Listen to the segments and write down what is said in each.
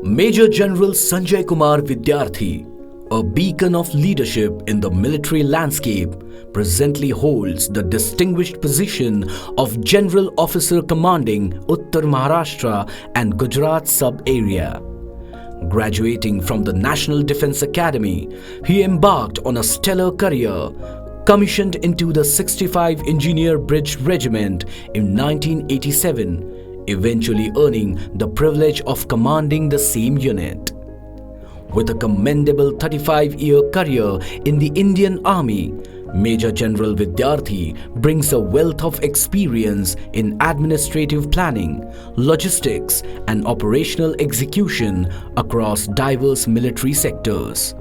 Major General Sanjay Kumar Vidyarthi, a beacon of leadership in the military landscape, presently holds the distinguished position of General Officer commanding Uttar Maharashtra and Gujarat sub-area. Graduating from the National Defence Academy, he embarked on a stellar career, commissioned into the 65 Engineer Bridge Regiment in 1987, eventually earning the privilege of commanding the same unit. With a commendable 35-year career in the Indian Army, Major General Vidyarthi brings a wealth of experience in administrative planning, logistics, and operational execution across diverse military sectors.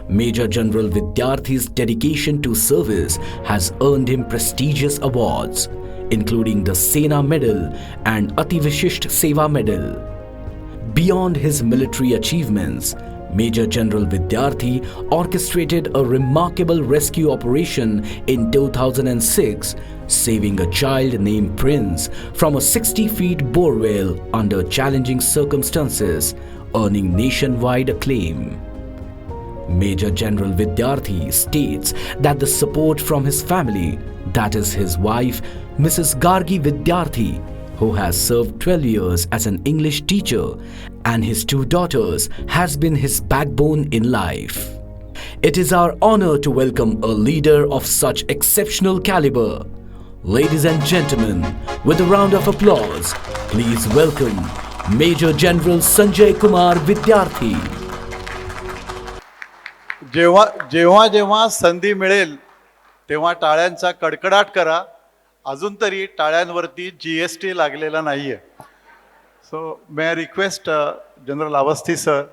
Major General Vidyarthi's dedication to service has earned him prestigious awards, including the Sena Medal and Ati Vishisht Seva Medal. Beyond his military achievements, Major General Vidyarthi orchestrated a remarkable rescue operation in 2006, saving a child named Prince from a 60-feet borewell under challenging circumstances, earning nationwide acclaim. Major General Vidyarthi states that the support from his family, that is his wife, Mrs. Gargi Vidyarthi, who has served 12 years as an English teacher, and his two daughters, has been his backbone in life. It is our honor to welcome a leader of such exceptional caliber. Ladies and gentlemen, with a round of applause, please welcome Major General Sanjay Kumar Vidyarthi. जेव्हा संधी मिळेल तेव्हा टाळ्यांचा कडकडाट करा. अजून तरी टाळ्यांवरती GST लागलेला नाहीये. So may I request general Awasthi sir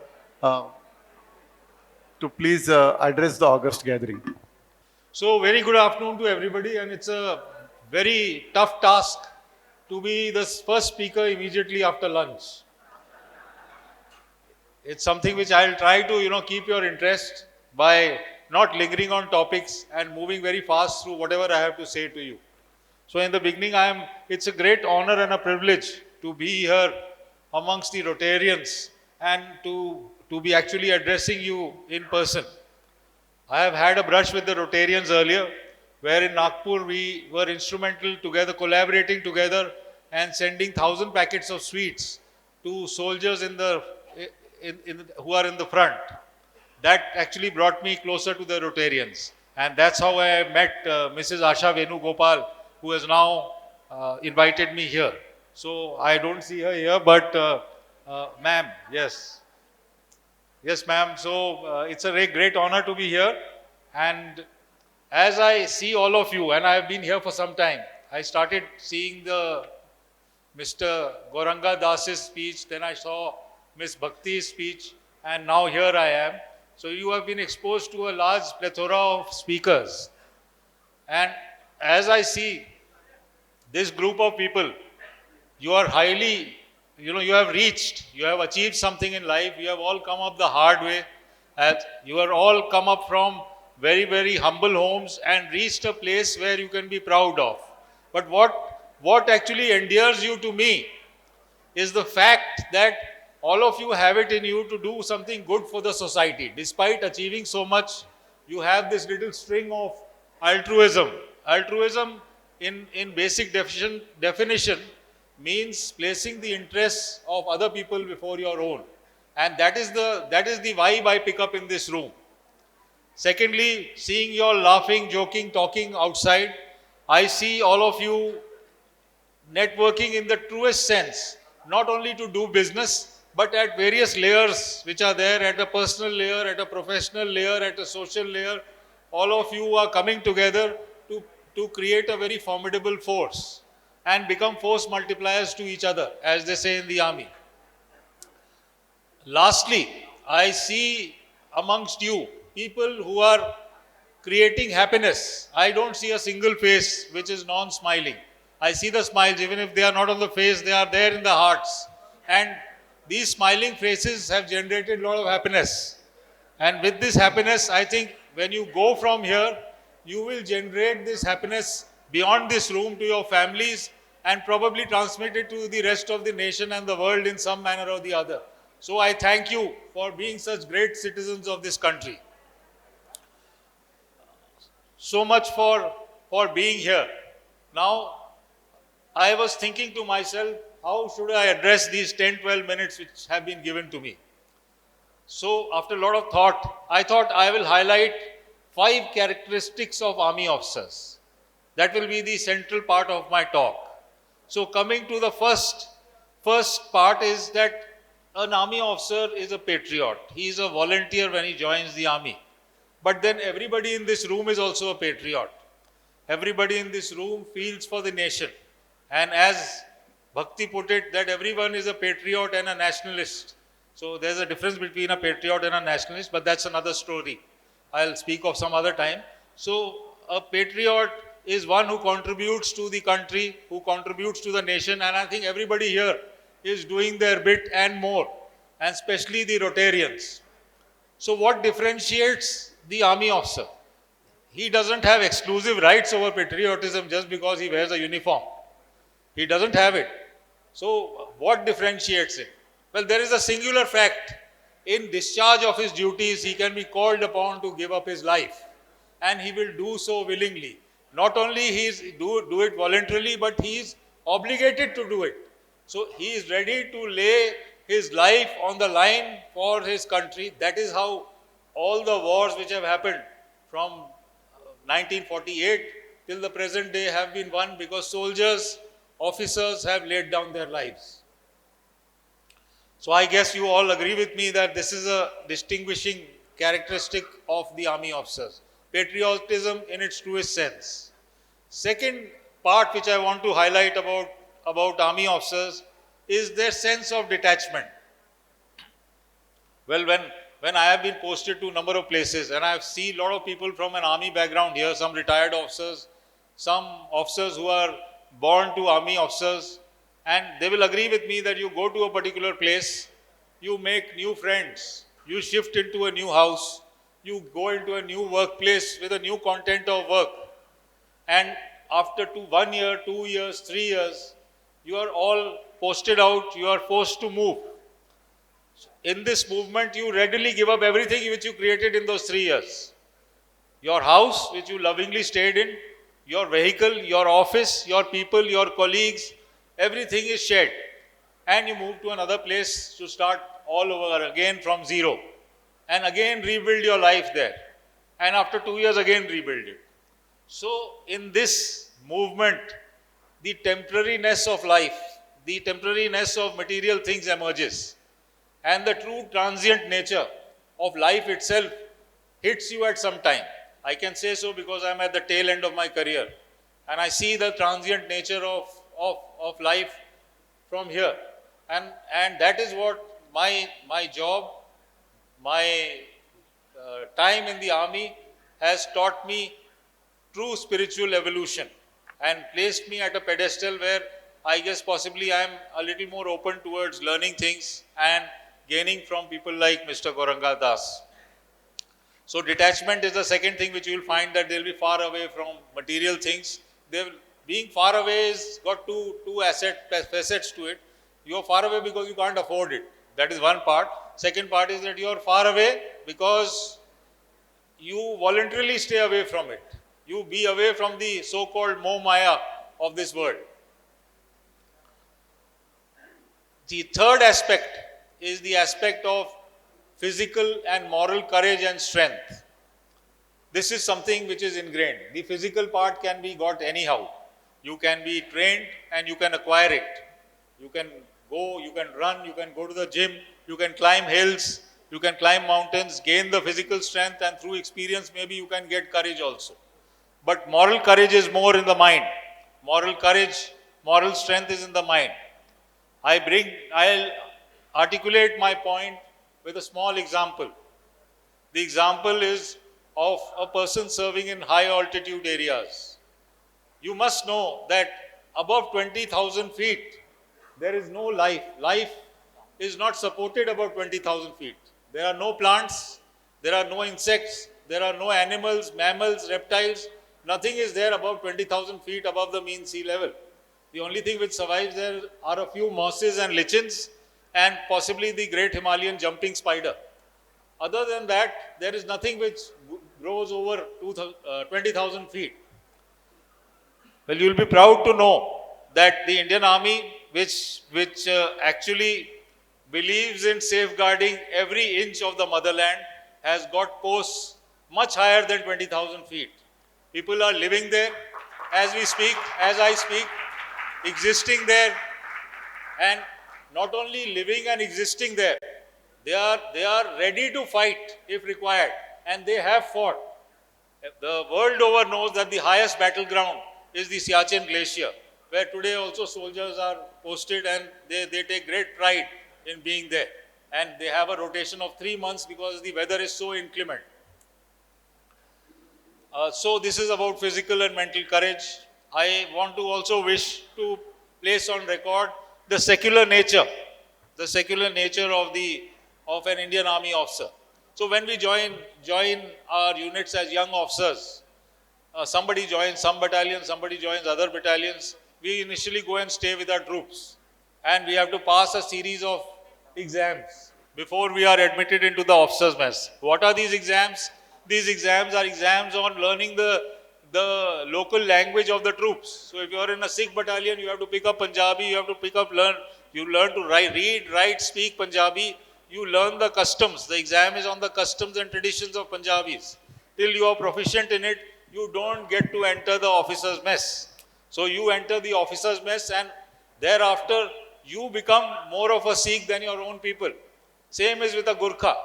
to please address the August gathering. So very good afternoon to everybody, and it's a very tough task to be the first speaker immediately after lunch. It's something which I'll try to keep your interest by not lingering on topics and moving very fast through whatever I have to say to you. So in the beginning, it's a great honor and a privilege to be here amongst the Rotarians and to be actually addressing you in person. I have had a brush with the Rotarians earlier, where in Nagpur we were instrumental together, collaborating together and sending 1,000 packets of sweets to soldiers who are in the front. That actually brought me closer to the Rotarians. And that's how I met Mrs. Asha Venugopal, who has now invited me here. So I don't see her here, but ma'am, yes. Yes, ma'am. So it's a great honor to be here. And as I see all of you, and I have been here for some time, I started seeing the Mr. Gauranga Das's speech, then I saw Miss Bhakti's speech, and now here I am. So you have been exposed to a large plethora of speakers. And as I see this group of people, you are highly, you have achieved something in life. You have all come up the hard way. You are all come up from very, very humble homes and reached a place where you can be proud of. But what actually endears you to me is the fact that all of you have it in you to do something good for the society. Despite achieving so much, you have this little string of altruism. Altruism in basic definition means placing the interests of other people before your own. And that is the vibe I pick up in this room. Secondly, seeing you all laughing, joking, talking outside, I see all of you networking in the truest sense, not only to do business, but at various layers which are there, at a personal layer, at a professional layer, at a social layer. All of you are coming together to create a very formidable force and become force multipliers to each other, as they say in the army. Lastly, I see amongst you people who are creating happiness. I don't see a single face which is non-smiling. I see the smiles, even if they are not on the face, they are there in the hearts. And these smiling faces have generated a lot of happiness. And with this happiness, I think when you go from here, you will generate this happiness beyond this room to your families and probably transmit it to the rest of the nation and the world in some manner or the other. So I thank you for being such great citizens of this country. So much for being here. Now, I was thinking to myself, how should I address these 10-12 minutes which have been given to me? So, after a lot of thought, I thought I will highlight 5 characteristics of army officers. That will be the central part of my talk. So, coming to the first part is that an army officer is a patriot. He is a volunteer when he joins the army. But then everybody in this room is also a patriot. Everybody in this room feels for the nation. And as Bhakti put it, that everyone is a patriot and a nationalist. So there's a difference between a patriot and a nationalist, but that's another story. I'll speak of some other time. So a patriot is one who contributes to the country, who contributes to the nation, and I think everybody here is doing their bit and more, and especially the Rotarians. So what differentiates the army officer? He doesn't have exclusive rights over patriotism just because he wears a uniform. He doesn't have it. So what differentiates him? Well, there is a singular fact. In discharge of his duties, he can be called upon to give up his life. And he will do so willingly. Not only he do it voluntarily, but he is obligated to do it. So he is ready to lay his life on the line for his country. That is how all the wars which have happened from 1948 till the present day have been won, because soldiers, officers have laid down their lives. So I guess you all agree with me that this is a distinguishing characteristic of the army officers. Patriotism in its truest sense. Second part which I want to highlight about army officers is their sense of detachment. Well, when I have been posted to a number of places, and I have seen a lot of people from an army background here, some retired officers, some officers who are born to army officers, and they will agree with me that you go to a particular place, you make new friends, you shift into a new house, you go into a new workplace with a new content of work, and after 1 year, 2 years, 3 years, you are all posted out, you are forced to move. In this movement, you readily give up everything which you created in those 3 years. Your house, which you lovingly stayed in, your vehicle, your office, your people, your colleagues, everything is shed. And you move to another place to start all over again from zero. And again rebuild your life there. And after 2 years, again rebuild it. So, in this movement, the temporariness of life, the temporariness of material things emerges. And the true transient nature of life itself hits you at some time. I can say so because I'm at the tail end of my career. And I see the transient nature of life from here. And that is what my job, my time in the army has taught me true spiritual evolution and placed me at a pedestal where I guess possibly I am a little more open towards learning things and gaining from people like Mr. Gauranga Das. So detachment is the second thing which you will find, that they will be far away from material things. Being far away has got two facets to it. You are far away because you can't afford it. That is one part. Second part is that you are far away because you voluntarily stay away from it. You be away from the so-called moh maya of this world. The third aspect is the aspect of physical and moral courage and strength. This is something which is ingrained. The physical part can be got anyhow. You can be trained and you can acquire it. You can go, you can run, you can go to the gym, you can climb hills, you can climb mountains, gain the physical strength, and through experience maybe you can get courage also. But moral courage is more in the mind. Moral courage, moral strength is in the mind. I'll articulate my point with a small example. The example is of a person serving in high altitude areas. You must know that above 20,000 feet, there is no life. Life is not supported above 20,000 feet. There are no plants, there are no insects, there are no animals, mammals, reptiles. Nothing is there above 20,000 feet above the mean sea level. The only thing which survives there are a few mosses and lichens and possibly the great Himalayan jumping spider. Other than that, there is nothing which grows over 20,000 feet. Well, you'll be proud to know that the Indian Army, which actually believes in safeguarding every inch of the motherland, has got posts much higher than 20,000 feet. People are living there as we speak, as I speak, existing there, and not only living and existing there, they are ready to fight if required, and they have fought. The world over knows that the highest battleground is the Siachen Glacier, where today also soldiers are posted, and they take great pride in being there. And they have a rotation of 3 months because the weather is so inclement. So this is about physical and mental courage. I want to also wish to place on record the secular nature of an Indian Army officer. So when we join our units as young officers, somebody joins some battalion, somebody joins other battalions. We initially go and stay with our troops, and we have to pass a series of exams before we are admitted into the officers' mess. What are these exams? These exams are exams on learning the local language of the troops. So if you are in a Sikh battalion, you have to pick up Punjabi, you have to learn to read, write, speak Punjabi. You learn the customs. The exam is on the customs and traditions of Punjabis. Till you are proficient in it, you don't get to enter the officers' mess. So you enter the officers' mess, and thereafter you become more of a Sikh than your own people. Same is with a Gurkha,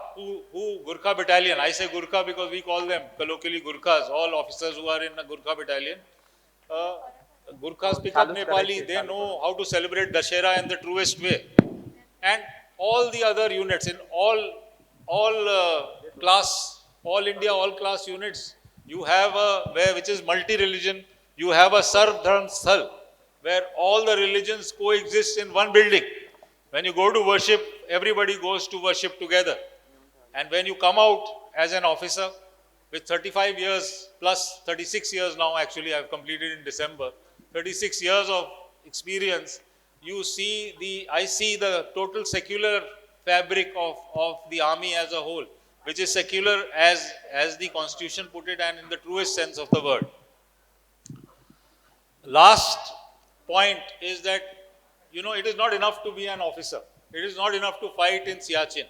Gurkha battalion. I say Gurkha because we call them colloquially Gurkhas, all officers who are in a Gurkha battalion. Gurkhas pick up Nepali, they know how to celebrate Dashera in the truest way. And all the other units in all India, all class units, you have which is multi-religion, you have a Sarv Dharm Sthal, where all the religions coexist in one building. When you go to worship, everybody goes to worship together. And when you come out as an officer with 35 years plus 36 years now, actually I've completed in December, 36 years of experience, I see the total secular fabric of the army as a whole, which is secular as the Constitution put it, and in the truest sense of the word. Last point is that, it is not enough to be an officer. It is not enough to fight in Siachen.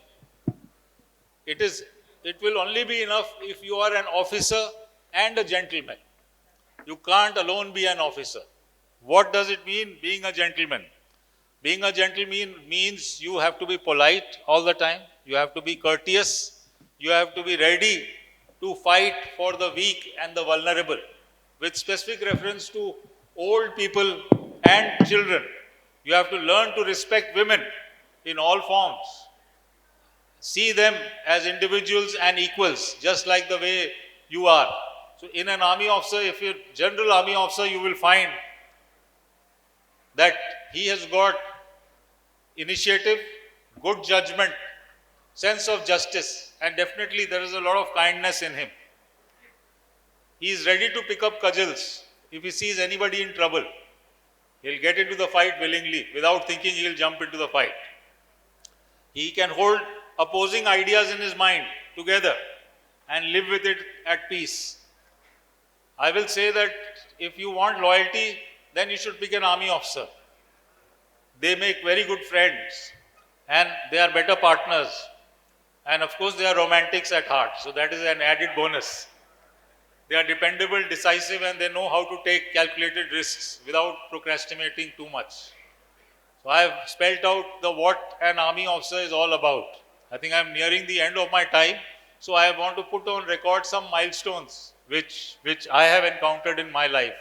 It will only be enough if you are an officer and a gentleman. You can't alone be an officer. What does it mean, being a gentleman? Being a gentleman means you have to be polite all the time. You have to be courteous. You have to be ready to fight for the weak and the vulnerable, with specific reference to old people and children. You have to learn to respect women in all forms. See them as individuals and equals, just like the way you are. So in an army officer, if you're general army officer, you will find that he has got initiative, good judgment, sense of justice, and definitely there is a lot of kindness in him. He is ready to pick up cudgels if he sees anybody in trouble. He'll get into the fight willingly. Without thinking, he'll jump into the fight. He can hold opposing ideas in his mind together and live with it at peace. I will say that if you want loyalty, then you should pick an army officer. They make very good friends, and they are better partners. And of course, they are romantics at heart. So that is an added bonus. They are dependable, decisive, and they know how to take calculated risks without procrastinating too much. So I have spelled out what an army officer is all about. I think I am nearing the end of my time. So I want to put on record some milestones which I have encountered in my life.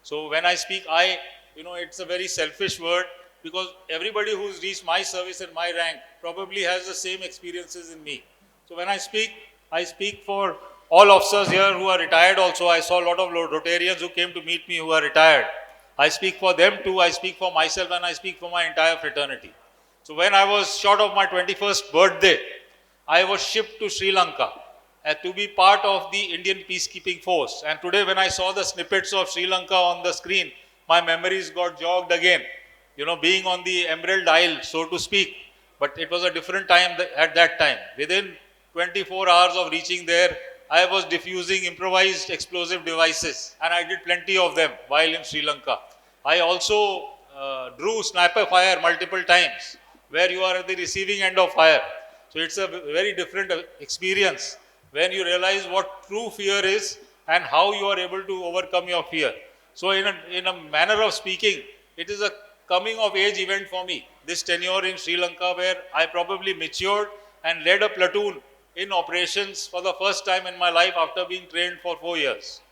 So when I speak, it's a very selfish word, because everybody who's reached my service and my rank probably has the same experiences in me. So when I speak for all officers here who are retired also. I saw a lot of Rotarians who came to meet me who are retired. I speak for them too, I speak for myself, and I speak for my entire fraternity. So when I was short of my 21st birthday, I was shipped to Sri Lanka to be part of the Indian peacekeeping force. And today when I saw the snippets of Sri Lanka on the screen, my memories got jogged again. Being on the Emerald Isle, so to speak. But it was a different time at that time. Within 24 hours of reaching there, I was diffusing improvised explosive devices, and I did plenty of them while in Sri Lanka. I also drew sniper fire multiple times, where you are at the receiving end of fire. So it's a very different experience when you realize what true fear is and how you are able to overcome your fear. So in a manner of speaking, it is a coming of age event for me, this tenure in Sri Lanka, where I probably matured and led a platoon in operations for the first time in my life after being trained for 4 years.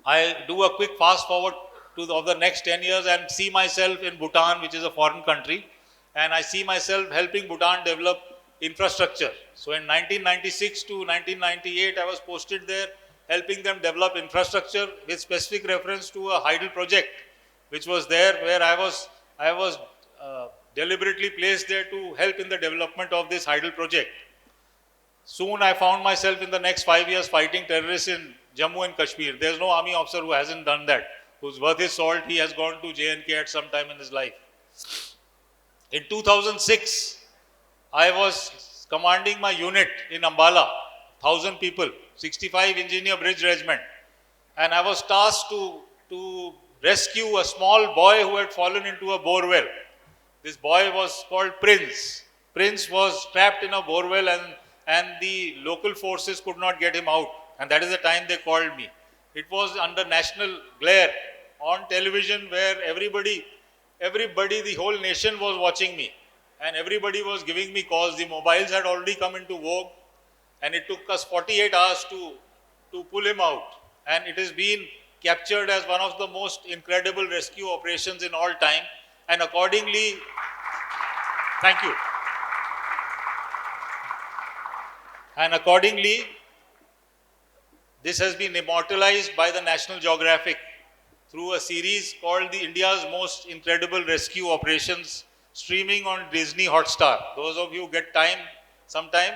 I do a quick fast forward to the next 10 years and see myself in Bhutan, which is a foreign country, and I see myself helping Bhutan develop infrastructure. So in 1996 to 1998, I was posted there helping them develop infrastructure with specific reference to a hydel project, which was there, where I was deliberately placed there to help in the development of this hydel project. Soon I found myself in the next 5 years fighting terrorists in Jammu and Kashmir. There's no army officer who hasn't done that, who's worth his salt. He has gone to J&K at some time in his life. In 2006, I was commanding my unit in Ambala, 1,000 people, 65 Engineer Bridge Regiment. And I was tasked to rescue a small boy who had fallen into a borewell. This boy was called Prince. Prince was trapped in a borewell, and the local forces could not get him out. And that is the time they called me. It was under national glare on television, where everybody, the whole nation was watching me. And everybody was giving me calls. The mobiles had already come into vogue. And it took us 48 hours to pull him out. And it has been captured as one of the most incredible rescue operations in all time. And accordingly, thank you. And accordingly, this has been immortalized by the National Geographic through a series called the India's Most Incredible Rescue Operations, streaming on Disney Hotstar. Those of you who get time sometime,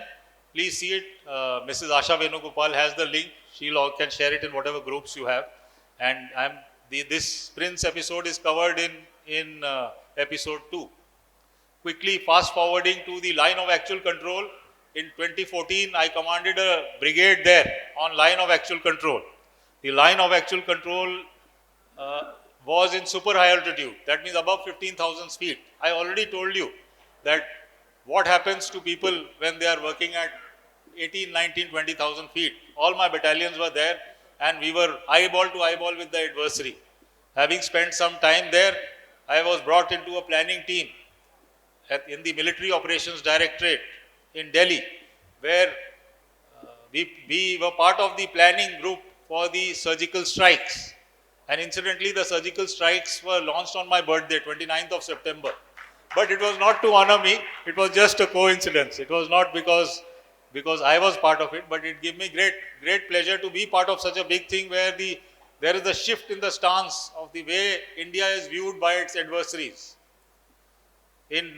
please see it. Mrs. Asha Venugopal has the link. She can share it in whatever groups you have. And this Prince episode is covered in episode 2. Quickly fast forwarding to the line of actual control. In 2014, I commanded a brigade there on line of actual control. The line of actual control was in super high altitude. That means above 15,000 feet. I already told you that what happens to people when they are working at 18, 19, 20,000 feet. All my battalions were there, and we were eyeball to eyeball with the adversary. Having spent some time there, I was brought into a planning team in the Military Operations Directorate in Delhi, where we were part of the planning group for the surgical strikes. And incidentally, the surgical strikes were launched on my birthday, 29th of September. But it was not to honor me, it was just a coincidence. It was not because I was part of it, but it gave me great pleasure to be part of such a big thing, where there is a shift in the stance of the way India is viewed by its adversaries. In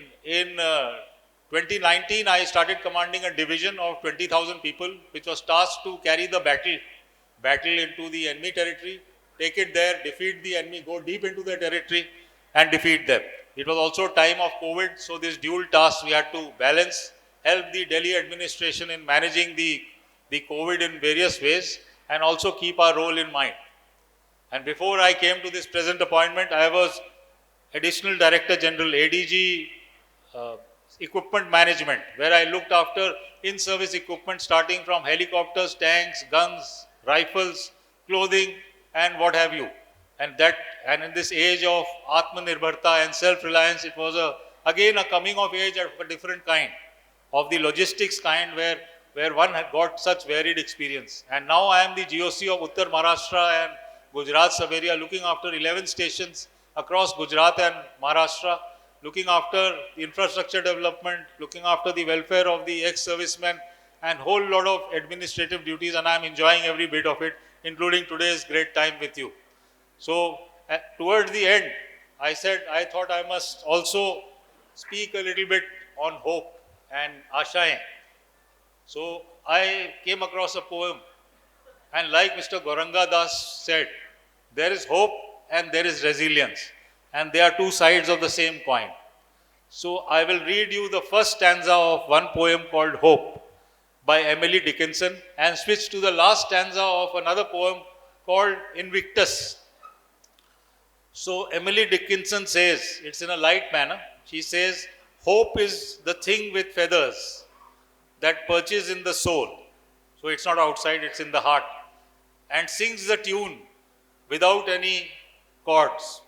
2019, I started commanding a division of 20,000 people, which was tasked to carry the battle into the enemy territory, take it there, defeat the enemy, go deep into the territory and defeat them. It was also time of COVID, so this dual task we had to balance, help the Delhi administration in managing the COVID in various ways, and also keep our role in mind. And before I came to this present appointment, I was Additional Director General, ADG, Equipment Management, where I looked after in-service equipment starting from helicopters, tanks, guns, rifles, clothing, and what have you. And in this age of Atmanirbharta and self-reliance, it was again a coming of age of a different kind, of the logistics kind, where one had got such varied experience. And now I am the GOC of Uttar Maharashtra and Gujarat sub-area, looking after 11 stations across Gujarat and Maharashtra, looking after the infrastructure development, looking after the welfare of the ex-servicemen, and whole lot of administrative duties, and I am enjoying every bit of it, including today's great time with you. So, towards the end, I thought I must also speak a little bit on hope and Aashayein. So, I came across a poem, and like Mr. Gauranga Das said, there is hope and there is resilience, and they are two sides of the same coin. So I will read you the first stanza of one poem called Hope by Emily Dickinson and switch to the last stanza of another poem called Invictus. So Emily Dickinson says, it's in a light manner, she says, hope is the thing with feathers that perches in the soul. So it's not outside, it's in the heart. And sings the tune without any chords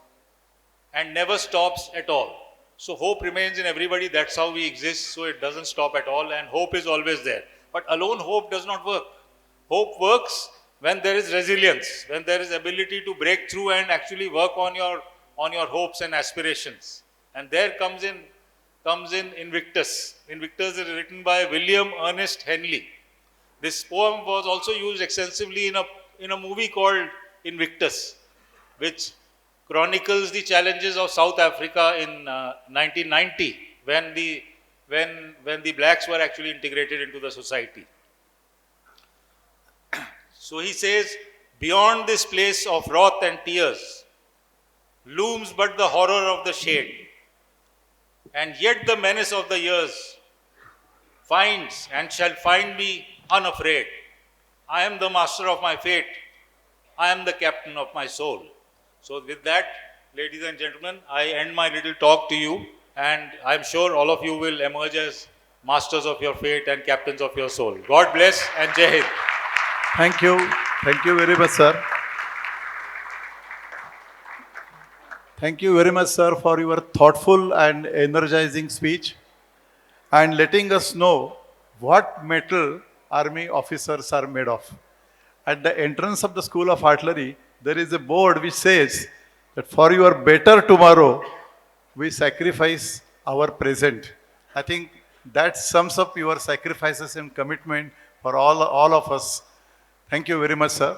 and never stops at all. So hope remains in everybody, that's how we exist, so it doesn't stop at all, and hope is always there. But alone hope does not work. Hope works when there is resilience, when there is ability to break through and actually work on your hopes and aspirations. And there comes in Invictus. Invictus is written by William Ernest Henley. This poem was also used extensively in a movie called Invictus, which chronicles the challenges of South Africa in 1990 when the blacks were actually integrated into the society. So he says, beyond this place of wrath and tears looms but the horror of the shade, and yet the menace of the years finds and shall find me unafraid. I am the master of my fate. I am the captain of my soul. So with that, ladies and gentlemen, I end my little talk to you, and I'm sure all of you will emerge as masters of your fate and captains of your soul. God bless and Jai Hind. Thank you. Thank you very much, sir. Thank you very much, sir, for your thoughtful and energizing speech and letting us know what metal army officers are made of. At the entrance of the School of Artillery, there is a board which says that for your better tomorrow, we sacrifice our present. I think that sums up your sacrifices and commitment for all of us. Thank you very much, sir.